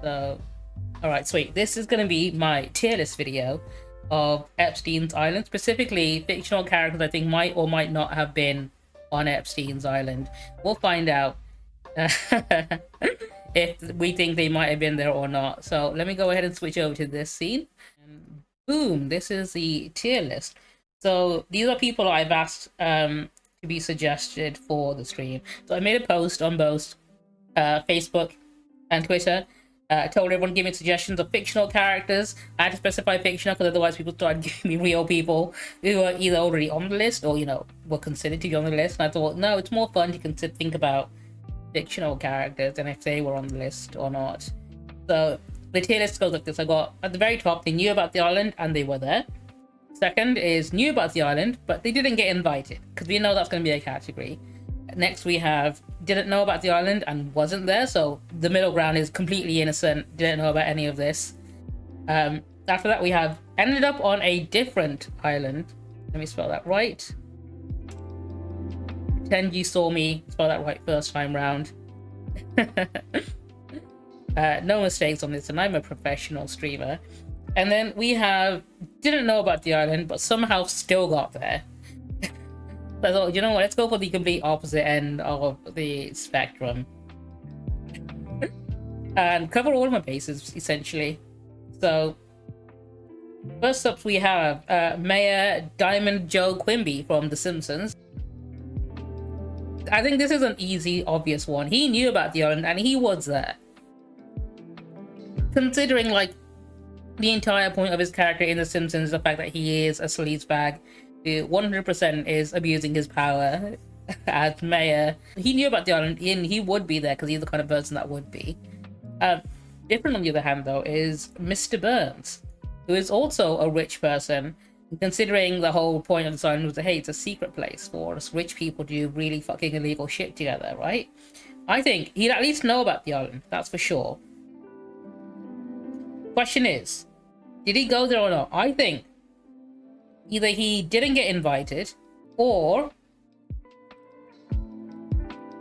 So, alright, sweet. This is going to be my tier list video of Epstein's Island, specifically fictional characters I think might or might not have been on Epstein's Island. We'll find out if we think they might have been there or not. So let me go ahead and switch over to this scene. And boom, this is the tier list. So these are people I've asked to be suggested for the stream. So I made a post on both Facebook and Twitter. Told everyone to give me suggestions of fictional characters. I had to specify fictional because otherwise people started giving me real people who were either already on the list or, you know, were considered to be on the list. And I thought, no, it's more fun to think about fictional characters than if they were on the list or not. So the tier list goes like this. I got at the very top, they knew about the island and they were there. Second is knew about the island, but they didn't get invited, because we know that's going to be a category. Next we have didn't know about the island and wasn't there, so the middle ground is completely innocent, didn't know about any of this. After that we have ended up on a different island. Let me spell that right. Pretend you saw me spell that right first time round. No mistakes on this, and I'm a professional streamer. And then we have didn't know about the island but somehow still got there. So I thought, you know what, let's go for the complete opposite end of the spectrum. And cover all of my bases, essentially. So, first up we have Mayor Diamond Joe Quimby from The Simpsons. I think this is an easy, obvious one. He knew about the island and he was there. Considering, like, the entire point of his character in The Simpsons is the fact that he is a sleazebag who 100% is abusing his power as mayor. He knew about the island and he would be there because he's the kind of person that would be. Different on the other hand though is Mr. Burns, who is also a rich person, considering the whole point of the island was that, hey, it's a secret place for us rich people to do really fucking illegal shit together, right? I think he'd at least know about the island, that's for sure. Question is, did he go there or not? I think either he didn't get invited or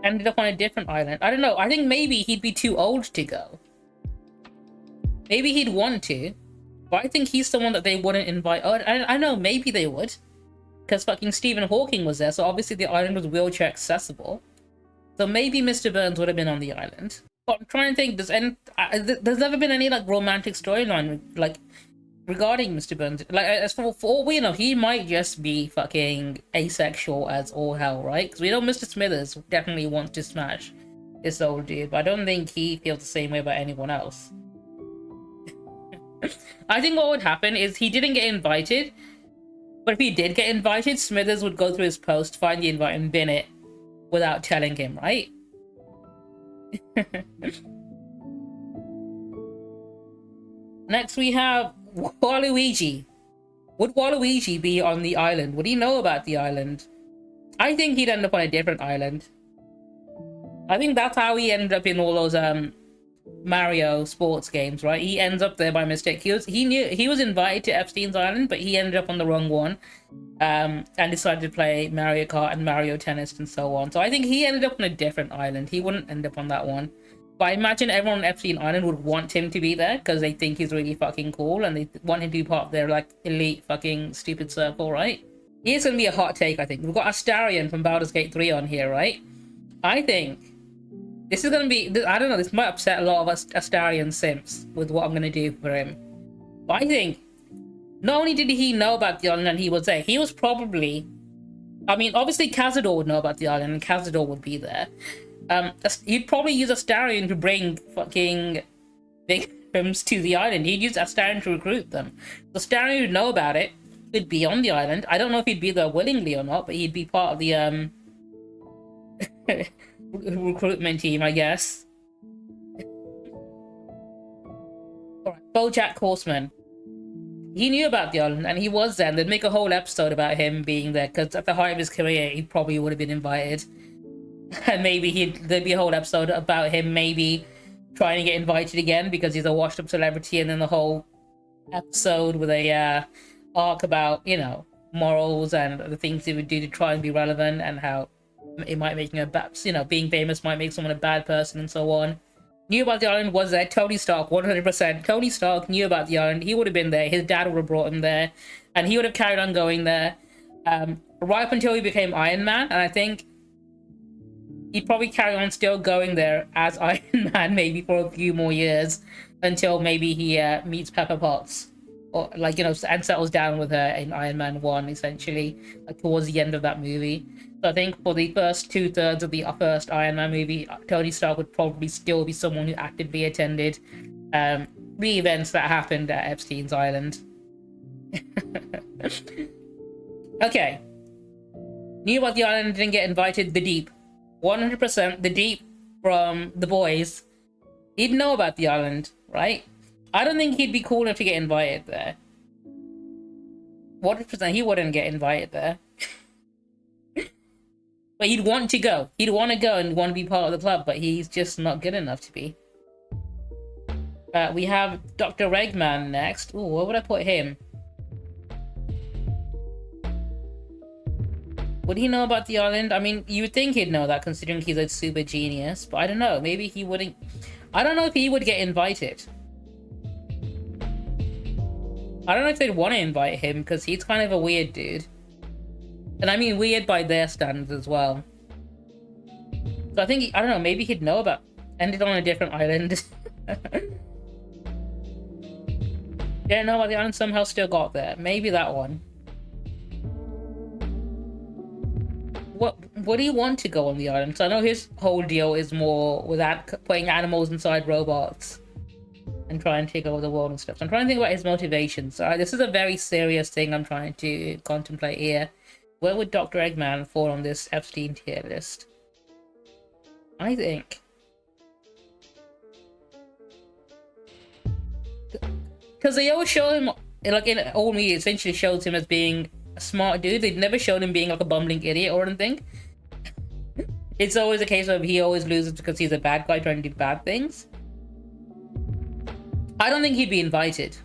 ended up on a different island. I don't know. I think maybe he'd be too old to go. Maybe he'd want to, but I think he's someone that they wouldn't invite. Oh, I know, maybe they would, because fucking Stephen Hawking was there, so obviously the island was wheelchair accessible. So maybe Mr. Burns would have been on the island. But I'm trying to think, there's never been any, like, romantic storyline, like, regarding Mr. Burns. Like, as for all we know, he might just be fucking asexual as all hell, right? Because we know Mr. Smithers definitely wants to smash this old dude, but I don't think he feels the same way about anyone else. I think what would happen is he didn't get invited, but if he did get invited, Smithers would go through his post, find the invite, and bin it without telling him, right? Next we have Waluigi. Would Waluigi be on the island? Would he know about the island? I think he'd end up on a different island. I think that's how he ended up in all those Mario sports games, right? He ends up there by mistake. He was invited to Epstein's Island, but he ended up on the wrong one, and decided to play Mario Kart and Mario Tennis and so on. So I think he ended up on a different island. He wouldn't end up on that one. But I imagine everyone on Epstein Island would want him to be there because they think he's really fucking cool and they want him to be part of their, like, elite fucking stupid circle, right? Here's gonna be a hot take, I think. We've got Astarion from Baldur's Gate 3 on here, right? I think this is gonna be, I don't know, this might upset a lot of us Astarion simps with what I'm gonna do for him. But I think not only did he know about the island and he was there, he was probably, I mean, obviously Cazador would know about the island and Cazador would be there. He'd probably use Astarion to bring fucking victims to the island. He'd use Astarion to recruit them. So Astarion would know about it. He'd be on the island. I don't know if he'd be there willingly or not, but he'd be part of the recruitment team, I guess. Alright, BoJack Horseman. He knew about the island and he was there, and they'd make a whole episode about him being there because at the height of his career he probably would have been invited. And maybe there'd be a whole episode about him maybe trying to get invited again because he's a washed up celebrity, and then the whole episode with a arc about, you know, morals and the things he would do to try and be relevant, and how it might make him a bad, you know, being famous might make someone a bad person and so on. Knew about the island, was there. Tony Stark, 100%. Tony Stark knew about the island. He would have been there. His dad would have brought him there. And he would have carried on going there. Right up until he became Iron Man. And I think he'd probably carry on still going there as Iron Man, maybe for a few more years. Until maybe he meets Pepper Potts. Or, like, you know, and settles down with her in Iron Man 1, essentially. Like, towards the end of that movie. So I think for the first 2/3 of the first Iron Man movie, Tony Stark would probably still be someone who actively attended the events that happened at Epstein's Island. Okay. Knew about the island, didn't get invited. The Deep. 100% The Deep from The Boys. He'd know about the island, right? I don't think he'd be cool enough to get invited there. 100% he wouldn't get invited there. But he'd want to go. He'd want to go and want to be part of the club, but he's just not good enough to be. We have Dr. Eggman next. Ooh, where would I put him? Would he know about the island? I mean, you would think he'd know that, considering he's a super genius, but I don't know. Maybe he wouldn't. I don't know if he would get invited. I don't know if they'd want to invite him, because he's kind of a weird dude. And I mean weird by their standards as well. So I think, I don't know, maybe he'd know about... Ended on a different island. Didn't know about the island, somehow still got there. Maybe that one. What do you want to go on the island? So I know his whole deal is more with that, putting animals inside robots. And try and take over the world and stuff. So I'm trying to think about his motivations. This is a very serious thing I'm trying to contemplate here. Where would Dr. Eggman fall on this Epstein tier list? I think... Because they always show him, like in old media, essentially shows him as being a smart dude. They've never shown him being like a bumbling idiot or anything. It's always a case of he always loses because he's a bad guy trying to do bad things. I don't think he'd be invited.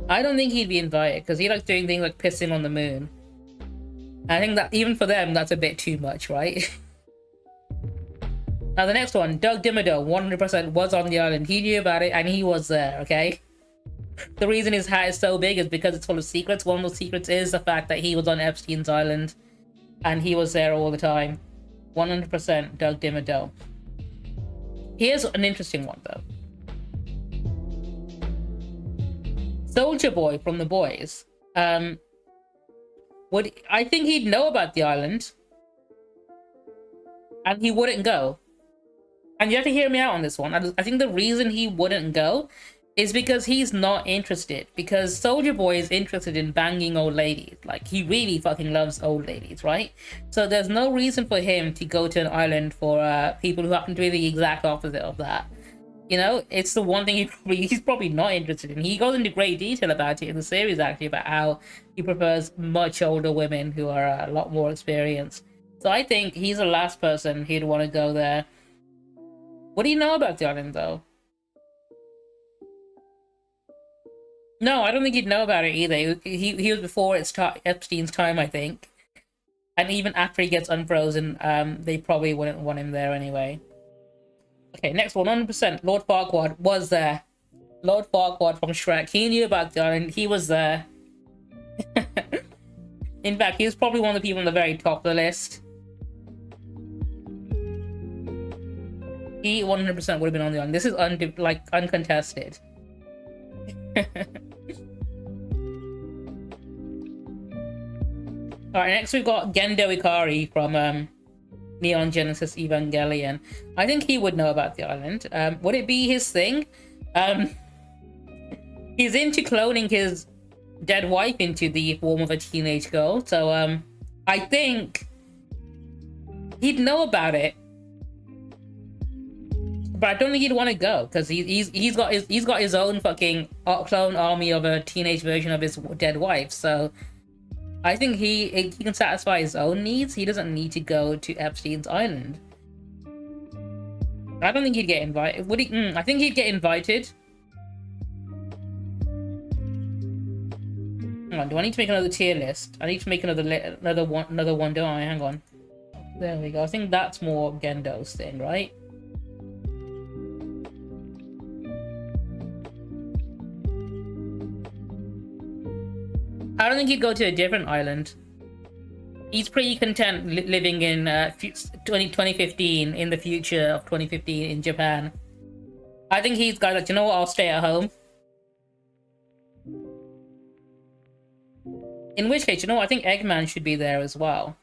I don't think he'd be invited because he likes doing things like pissing on the moon. I think that even for them, that's a bit too much, right? Now the next one, Doug Dimmadome, 100% was on the island. He knew about it and he was there, okay? The reason his hat is so big is because it's full of secrets. One of those secrets is the fact that he was on Epstein's Island and he was there all the time. 100% Doug Dimmadome. Here's an interesting one though. Soldier Boy from The Boys. I think he'd know about the island. And he wouldn't go. And you have to hear me out on this one. I think the reason he wouldn't go is because he's not interested. Because Soldier Boy is interested in banging old ladies. Like, he really fucking loves old ladies, right? So there's no reason for him to go to an island for people who happen to be the exact opposite of that. You know, it's the one thing he's probably not interested in. He goes into great detail about it in the series, actually, about how he prefers much older women who are a lot more experienced. So I think he's the last person he'd want to go there. What do you know about the island, though? No, I don't think he'd know about it either. He was before Epstein's time, I think. And even after he gets unfrozen, they probably wouldn't want him there anyway. Okay, next one, 100%. Lord Farquaad was there. Lord Farquaad from Shrek. He knew about the island. He was there. In fact, he was probably one of the people on the very top of the list. He 100% would have been on the island. This is uncontested. Alright, next we've got Gendo Ikari from Neon Genesis Evangelion. I think he would know about the island. Would it be his thing? He's into cloning his dead wife into the form of a teenage girl, so I think he'd know about it. But I don't think he'd want to go because he's got his own fucking clone army of a teenage version of his dead wife. So I think he can satisfy his own needs. He doesn't need to go to Epstein's Island. I don't think he'd get invited. Would he? I think he'd get invited. Hang on, do I need to make another tier list? I need to make another one, don't I? Hang on. There we go. I think that's more Gendo's thing, right? I don't think he'd go to a different island. He's pretty content living in 2015, in the future of 2015 in Japan. I think he's got like, you know what, I'll stay at home. In which case, you know what, I think Eggman should be there as well.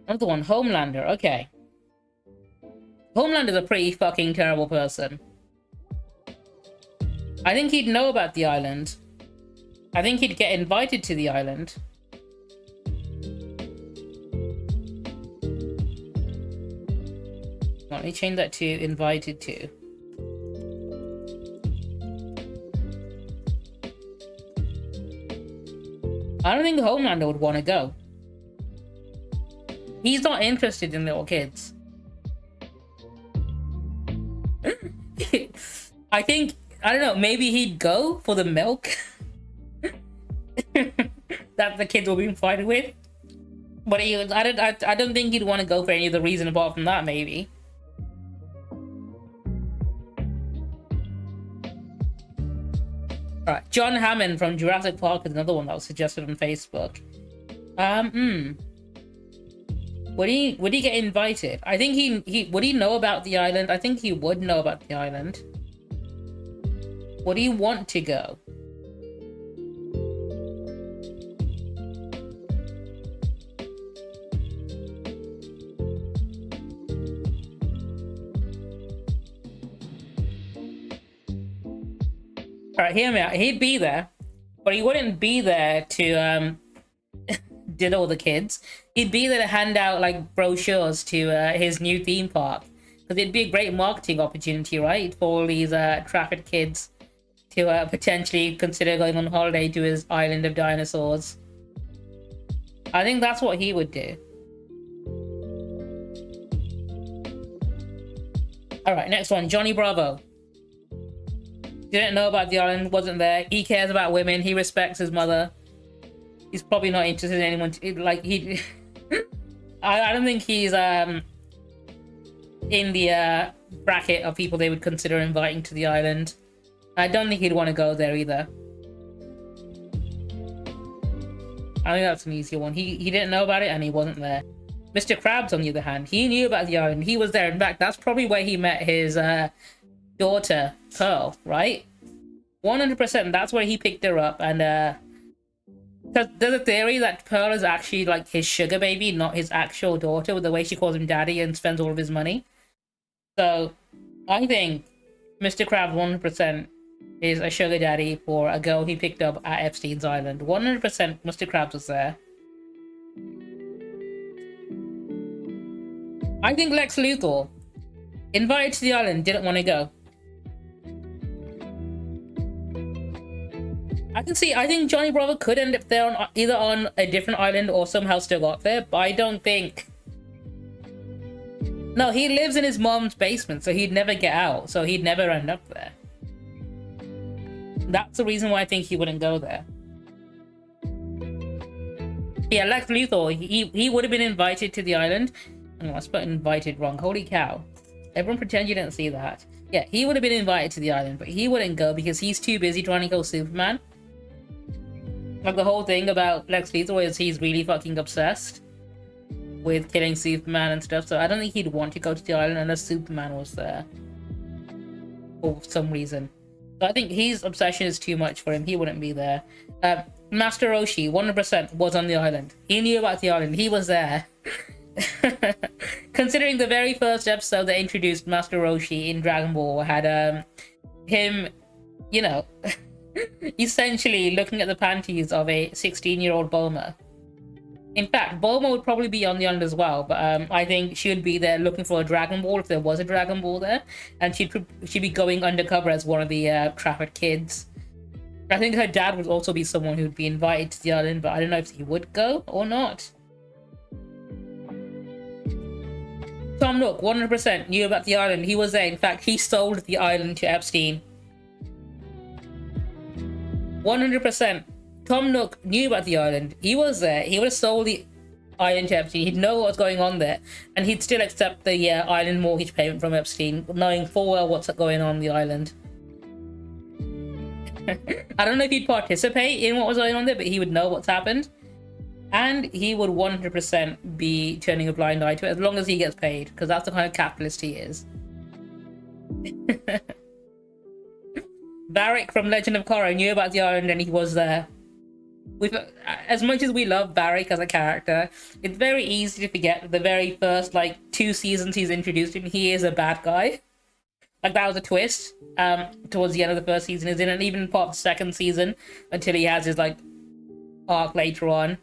Another one, Homelander, okay. Homelander's a pretty fucking terrible person. I think he'd know about the island. I think he'd get invited to the island. Let me change that to invited to. I don't think Homelander would want to go. He's not interested in little kids. I think, I don't know, maybe he'd go for the milk that the kids will be fighting with. But I don't think he'd want to go for any other reason apart from that, maybe. Alright, John Hammond from Jurassic Park is another one that was suggested on Facebook. Would he get invited? I think he would he know about the island? I think he would know about the island. Would he want to go? Alright, hear me out. He'd be there, but he wouldn't be there to diddle the kids. He'd be there to hand out like brochures to his new theme park, because it'd be a great marketing opportunity, right, for all these trafficked kids to potentially consider going on holiday to his island of dinosaurs. I think that's what he would do. Alright, next one, Johnny Bravo. Didn't know about the island, wasn't there. He cares about women, he respects his mother. He's probably not interested in anyone like he I don't think he's in the bracket of people they would consider inviting to the island. I don't think he'd want to go there either. I think that's an easier one. He didn't know about it and he wasn't there. Mr. Krabs, on the other hand, he knew about the island. He was there. In fact, that's probably where he met his daughter, Pearl, right? 100%, that's where he picked her up. And there's a theory that Pearl is actually like his sugar baby, not his actual daughter, with the way she calls him daddy and spends all of his money. So I think Mr. Krabs 100% is a sugar daddy for a girl he picked up at Epstein's Island. 100% Mr. Krabs was there. I think Lex Luthor, invited to the island, didn't want to go. I think Johnny Bravo could end up there on either on a different island or somehow still got there, but I don't think... No, he lives in his mom's basement, so he'd never get out, so he'd never end up there. That's the reason why I think he wouldn't go there. Yeah, Lex Luthor, he would have been invited to the island. Oh, I spelled invited wrong, holy cow. Everyone pretend you didn't see that. Yeah, he would have been invited to the island, but he wouldn't go because he's too busy trying to kill Superman. Like, the whole thing about Lex Luthor is he's really fucking obsessed with killing Superman and stuff, so I don't think he'd want to go to the island unless Superman was there. For some reason. So I think his obsession is too much for him, he wouldn't be there. Master Roshi, 100% was on the island. He knew about the island, he was there. Considering the very first episode that introduced Master Roshi in Dragon Ball had him, you know, essentially looking at the panties of a 16-year-old Bulma. In fact, Bulma would probably be on the island as well, but I think she would be there looking for a Dragon Ball if there was a Dragon Ball there, and she'd be going undercover as one of the trafficked kids. I think her dad would also be someone who'd be invited to the island, but I don't know if he would go or not. Tom Nook, 100% knew about the island. He was there. In fact, he sold the island to Epstein. 100%. Tom Nook knew about the island. He was there. He would have sold the island to Epstein, he'd know what's going on there, and he'd still accept the island mortgage payment from Epstein, knowing full well what's going on the island. I don't know if he'd participate in what was going on there, but he would know what's happened. And he would 100% be turning a blind eye to it as long as he gets paid, because that's the kind of capitalist he is. Varric from Legend of Korra knew about the island and he was there. As much as we love Varric as a character, it's very easy to forget the very first, like, 2 seasons he's introduced in, he is a bad guy. Like, that was a twist towards the end of the first season, isn't it? Even part of the second season, until he has his, like, arc later on.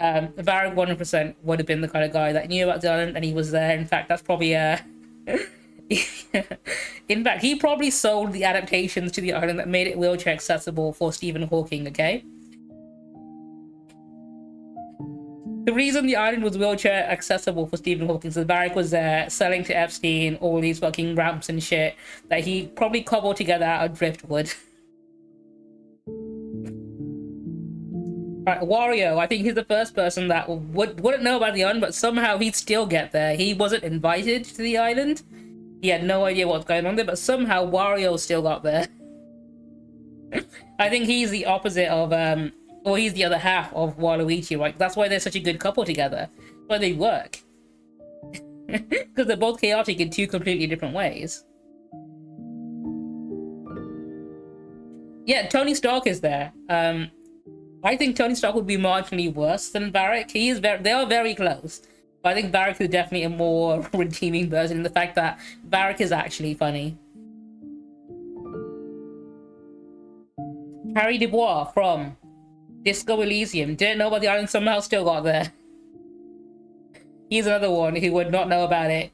Varric 100% would have been the kind of guy that knew about the island and he was there. In fact, that's probably in fact, he probably sold the adaptations to the island that made it wheelchair accessible for Stephen Hawking, okay? The reason the island was wheelchair accessible for Stephen Hawking is that Varric was there selling to Epstein all these fucking ramps and shit that he probably cobbled together out of driftwood. Right, Wario, I think he's the first person that wouldn't know about the island, but somehow he'd still get there. He wasn't invited to the island. He had no idea what's going on there, but somehow Wario still got there. I think he's the opposite of, or he's the other half of Waluigi, right? That's why they're such a good couple together. That's why they work. Because they're both chaotic in 2 completely different ways. Yeah, Tony Stark is there. I think Tony Stark would be marginally worse than Varric. They are very close. But I think Varric is definitely a more redeeming version in the fact that Varric is actually funny. Harry Dubois from Disco Elysium. Didn't know about the island, somehow still got there. He's another one who would not know about it.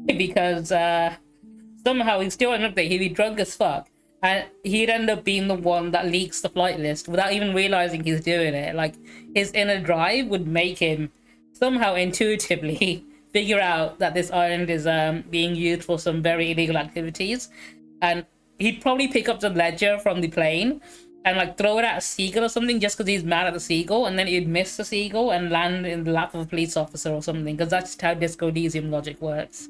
Because somehow he's still ended up there. He'd be drunk as fuck. And he'd end up being the one that leaks the flight list without even realizing he's doing it. Like, his inner drive would make him somehow intuitively figure out that this island is being used for some very illegal activities. And he'd probably pick up the ledger from the plane and, like, throw it at a seagull or something just because he's mad at the seagull. And then he'd miss the seagull and land in the lap of a police officer or something, because that's just how Disco Elysium logic works.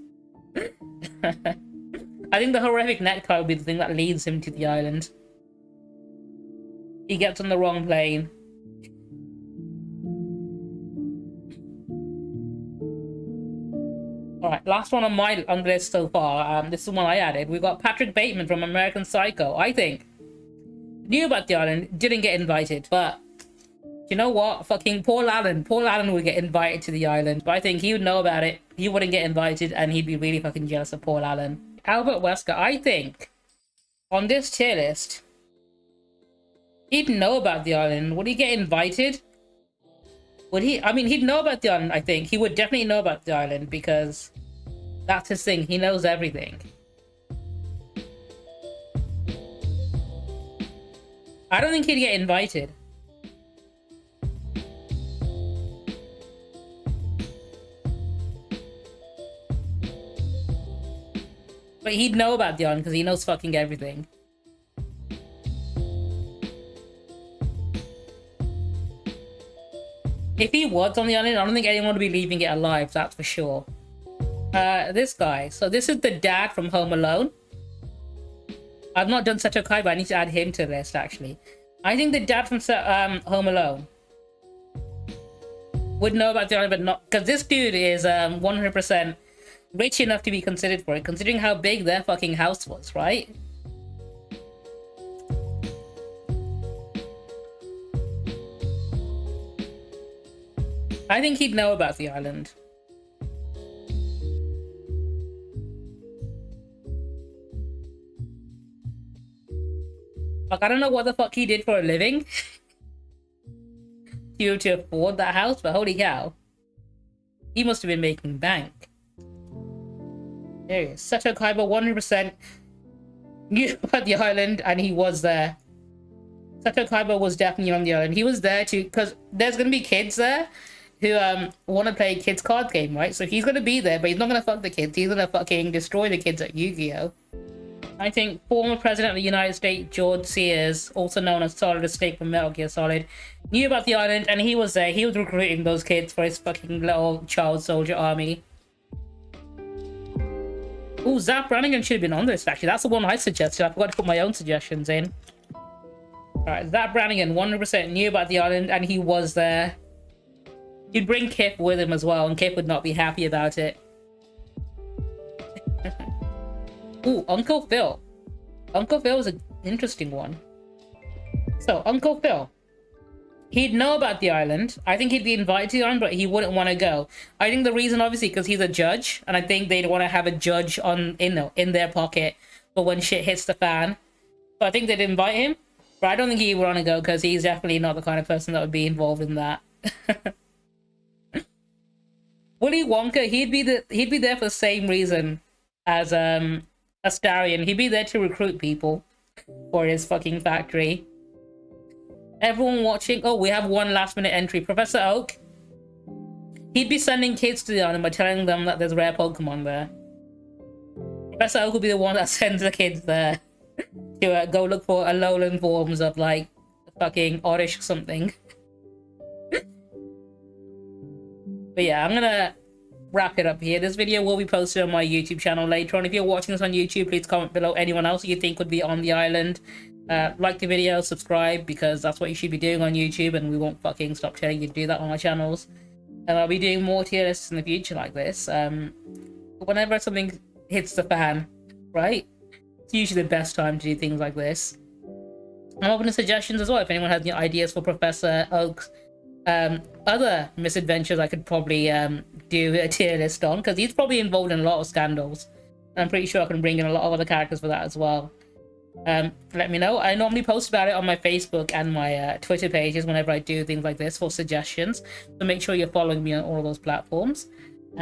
I think the horrific necktie would be the thing that leads him to the island. He gets on the wrong plane. Alright, last one on the list so far. This is the one I added. We've got Patrick Bateman from American Psycho. I think knew about the island, didn't get invited, but you know what? Fucking Paul Allen. Paul Allen would get invited to the island, but I think he would know about it. He wouldn't get invited, and he'd be really fucking jealous of Paul Allen. Albert Wesker, I think, on this tier list, he'd know about the island. Would he get invited? Would he? I mean, he'd know about the island, I think. He would definitely know about the island, because that's his thing. He knows everything. I don't think he'd get invited. But he'd know about the island because he knows fucking everything. If he was on the island, I don't think anyone would be leaving it alive, that's for sure. This guy. So this is the dad from Home Alone. I've not done Seto Kaiba, I need to add him to the list, actually. I think the dad from Home Alone would know about the island, but not... Because this dude is 100% rich enough to be considered for it, considering how big their fucking house was, right? I think he'd know about the island. Like, I don't know what the fuck he did for a living to afford that house, but holy cow. He must have been making bank. There he is. Seto Kaiba 100% knew about the island, and he was there. Seto Kaiba was definitely on the island. He was there too, because there's going to be kids there who want to play a kids card game, right? So he's going to be there, but he's not going to fuck the kids. He's going to fucking destroy the kids at Yu-Gi-Oh! I think former President of the United States, George Sears, also known as Solid Snake from Metal Gear Solid, knew about the island and he was there. He was recruiting those kids for his fucking little child soldier army. Oh, Zap Brannigan should have been on this, actually. That's the one I suggested. I forgot to put my own suggestions in. Alright, Zap Brannigan 100% knew about the island and he was there. He'd bring Kip with him as well, and Kip would not be happy about it. Ooh, Uncle Phil. Uncle Phil was an interesting one. So, Uncle Phil. He'd know about the island. I think he'd be invited to the island, but he wouldn't want to go. I think the reason, obviously, because he's a judge, and I think they'd want to have a judge in their pocket for when shit hits the fan. So I think they'd invite him, but I don't think he would want to go because he's definitely not the kind of person that would be involved in that. Willy Wonka, he'd be there for the same reason as Astarion. He'd be there to recruit people for his fucking factory. Everyone watching. Oh, we have one last minute entry. Professor Oak. He'd be sending kids to the island by telling them that there's rare Pokemon there. Professor Oak would be the one that sends the kids there to go look for Alolan forms of like fucking Oddish or something. But yeah, I'm gonna wrap it up here. This video will be posted on my YouTube channel later on. If you're watching this on YouTube, please comment below anyone else you think would be on the island. Like the video, subscribe, because that's what you should be doing on YouTube, and we won't fucking stop telling you to do that on our channels. And I'll be doing more tier lists in the future like this. Whenever something hits the fan, right? It's usually the best time to do things like this. I'm open to suggestions as well. If anyone has any ideas for Professor Oak's other misadventures, I could probably do a tier list on, because he's probably involved in a lot of scandals. And I'm pretty sure I can bring in a lot of other characters for that as well. Let me know. I normally post about it on my Facebook and my Twitter pages whenever I do things like this for suggestions. So make sure you're following me on all of those platforms.